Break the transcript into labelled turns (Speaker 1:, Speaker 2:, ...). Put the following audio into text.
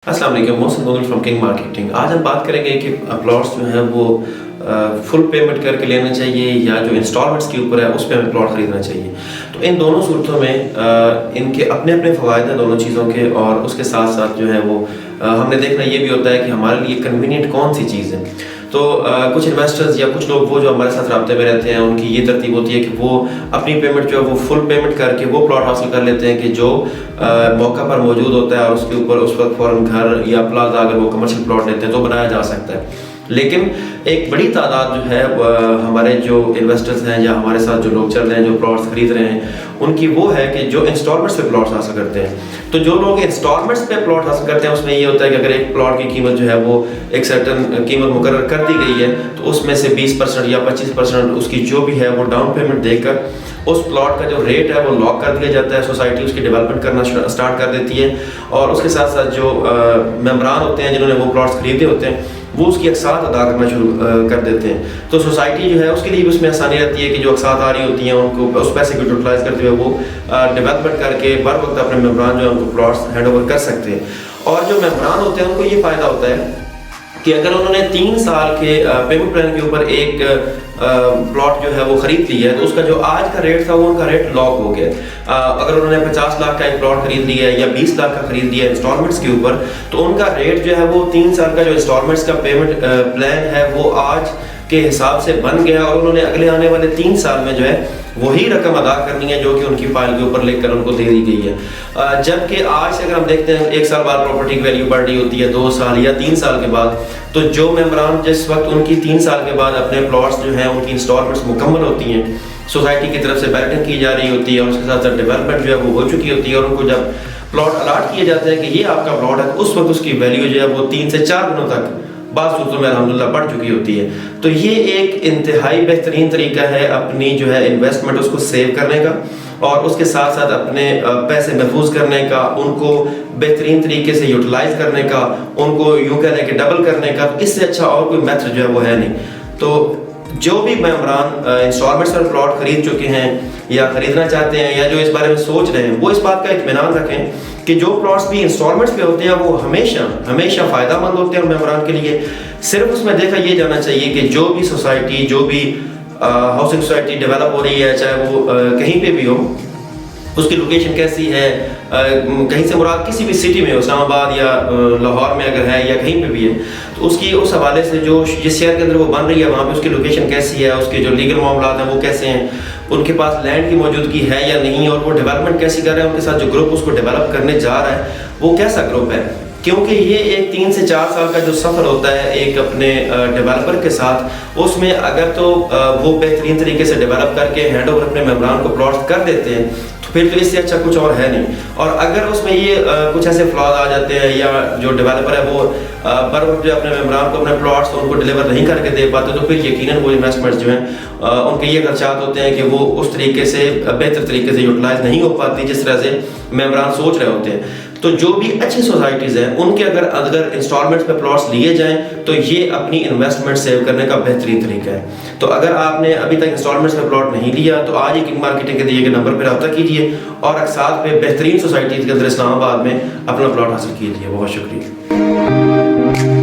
Speaker 1: अस्सलाम वालेकुम, Mohsin Govil from king marketing. आज हम बात करेंगे कि प्लॉट्स जो हैं वो फुल पेमेंट करके लेना चाहिए या जो इंस्टॉलमेंट्स के ऊपर है उस पर हमें प्लॉट खरीदना चाहिए। तो इन दोनों सूरतों में इनके अपने अपने फ़वाइद हैं दोनों चीज़ों के, और उसके साथ साथ जो है वो हमने देखना ये भी होता है कि हमारे लिए कन्वीनियंट कौन सी चीज़ है। तो कुछ इन्वेस्टर्स या कुछ लोग वो जो हमारे साथ राब्ते में रहते हैं उनकी ये तरतीब होती है कि वो अपनी पेमेंट जो है वो फुल पेमेंट करके वो प्लॉट हासिल कर लेते हैं कि जो मौका पर मौजूद होता है और उसके ऊपर उस वक्त फ़ौरन घर या प्लाजा अगर वो कमर्शियल प्लॉट लेते हैं तो बनाया जा सकता है। लेकिन एक बड़ी तादाद जो है हमारे जो इन्वेस्टर्स हैं या हमारे साथ जो लोग चल रहे हैं जो प्लॉट्स खरीद रहे हैं उनकी वो है कि जो इंस्टॉलमेंट्स पे प्लॉट्स हासिल करते हैं। तो जो लोग इंस्टॉलमेंट्स पे प्लॉट हासिल करते हैं उसमें ये होता है कि अगर एक प्लॉट की कीमत जो है वो एक सर्टन कीमत मुकर्रर कर दी गई है तो उसमें से 20% या 25% उसकी जो भी है वो डाउन पेमेंट देकर उस प्लॉट का जो रेट है वो लॉक कर दिया जाता है। सोसाइटी उसकी डेवलपमेंट करना स्टार्ट कर देती है और उसके साथ साथ जो मेंबरान होते हैं जिन्होंने वो प्लॉट्स खरीदे होते हैं वो उसकी अक़सात अदा करना शुरू कर देते हैं। तो सोसाइटी जो है उसके लिए भी उसमें आसानी रहती है कि जो अक़सात आ रही होती हैं उनको उस पैसे को यूटिलाइज करते हुए वो डेवलपमेंट करके बर वक्त अपने मेंबरान जो है उनको प्लॉट्स हैंड ओवर कर सकते हैं। और जो मेंबरान होते हैं उनको ये फ़ायदा होता है कि अगर उन्होंने 3 साल के पेमेंट प्लान के ऊपर एक प्लॉट जो है वो खरीद लिया है तो उसका जो आज का रेट था वो उनका रेट लॉक हो गया। अगर उन्होंने 50 लाख का एक प्लॉट खरीद लिया है या 20 लाख का खरीद लिया है इंस्टॉलमेंट्स के ऊपर तो उनका रेट जो है वो 3 साल का जो इंस्टॉलमेंट्स का पेमेंट प्लान है वो आज के हिसाब से बन गया और उन्होंने अगले आने वाले 3 साल में जो है वही रकम अदा करनी है जो कि उनकी फाइल के ऊपर लिखकर उनको दे दी गई है। जबकि आज से अगर हम देखते हैं 1 साल बाद प्रॉपर्टी की वैल्यू बढ़ रही होती है, 2 साल या 3 साल के बाद, तो जो मेंबरान जिस वक्त उनकी 3 साल के बाद अपने प्लॉट्स जो हैं उनकी इंस्टॉलमेंट्स मुकम्मल होती हैं, सोसाइटी की तरफ से बैलेटिंग की जा रही होती है और उसके साथ साथ डेवलपमेंट जो है वो हो चुकी होती है और उनको जब प्लॉट अलाट किए जाते हैं कि ये आपका प्लॉट है उस वक्त उसकी वैल्यू जो है वो 3 से 4 गुनों तक बाद सूरतों में अल्हम्दुलिल्लाह बढ़ चुकी होती है। तो ये एक इंतहाई बेहतरीन तरीका है अपनी जो है इन्वेस्टमेंट उसको सेव करने का और उसके साथ साथ अपने पैसे महफूज करने का, उनको बेहतरीन तरीके से यूटिलाइज करने का, उनको यूँ कह लें कि डबल करने का। इससे अच्छा और कोई मेथड जो है वो है नहीं। तो जो भी मेंबरान इंस्टॉलमेंट्स पर प्लॉट खरीद चुके हैं या खरीदना चाहते हैं या जो इस बारे में सोच रहे हैं वो इस बात का इत्मीनान रखें कि जो प्लॉट्स भी इंस्टॉलमेंट्स पे होते हैं वो हमेशा हमेशा फ़ायदेमंद होते हैं मेंबरान के लिए। सिर्फ उसमें देखा ये जाना चाहिए कि जो भी सोसाइटी जो भी हाउसिंग सोसाइटी डेवलप हो रही है चाहे वो कहीं पे भी हो उसकी लोकेशन कैसी है, कहीं से मुराद किसी भी सिटी में इस्लामाबाद या लाहौर में अगर है या कहीं पे भी है तो उसकी उस हवाले से जो जिस शहर के अंदर वो बन रही है वहाँ पे उसकी लोकेशन कैसी है, उसके जो लीगल मामला हैं वो कैसे हैं, उनके पास लैंड की मौजूदगी है या नहीं और वो डेवलपमेंट कैसी कर रहे हैं, उनके साथ जो ग्रुप उसको डेवलप करने जा रहा है वो कैसा ग्रुप है। क्योंकि ये एक 3 से 4 साल का जो सफ़र होता है एक अपने डेवलपर के साथ, उसमें अगर तो वो बेहतरीन तरीके से डेवलप करके हैंड ओवर अपने मेंबरान को प्लॉट कर देते हैं तो फिर तो इससे अच्छा कुछ और है नहीं। और अगर उसमें ये कुछ ऐसे फ्लॉज आ जाते हैं या जो डेवलपर है वो बर वक्त जो अपने मेंबरान को अपने प्लॉट्स उनको डिलीवर नहीं करके दे पाते तो फिर यकीनन वो इन्वेस्टमेंट्स जो हैं उनके ये खर्चात होते हैं कि वो उस तरीके से बेहतर तरीके से यूटिलाइज नहीं हो पाती जिस तरह से मेंबरान सोच रहे होते हैं। तो जो भी अच्छी सोसाइटीज़ हैं उनके अगर इंस्टॉलमेंट्स पे प्लॉट्स लिए जाएं तो ये अपनी इन्वेस्टमेंट सेव करने का बेहतरीन तरीका है। तो अगर आपने अभी तक इंस्टॉलमेंट्स पे प्लॉट नहीं लिया तो आज ही किंग मार्केटिंग के दिए गए नंबर पर रब्ता कीजिए और अक़सात पे बेहतरीन सोसाइटीज़ के अंदर इस्लामाबाद में अपना प्लॉट हासिल कीजिए। बहुत शुक्रिया।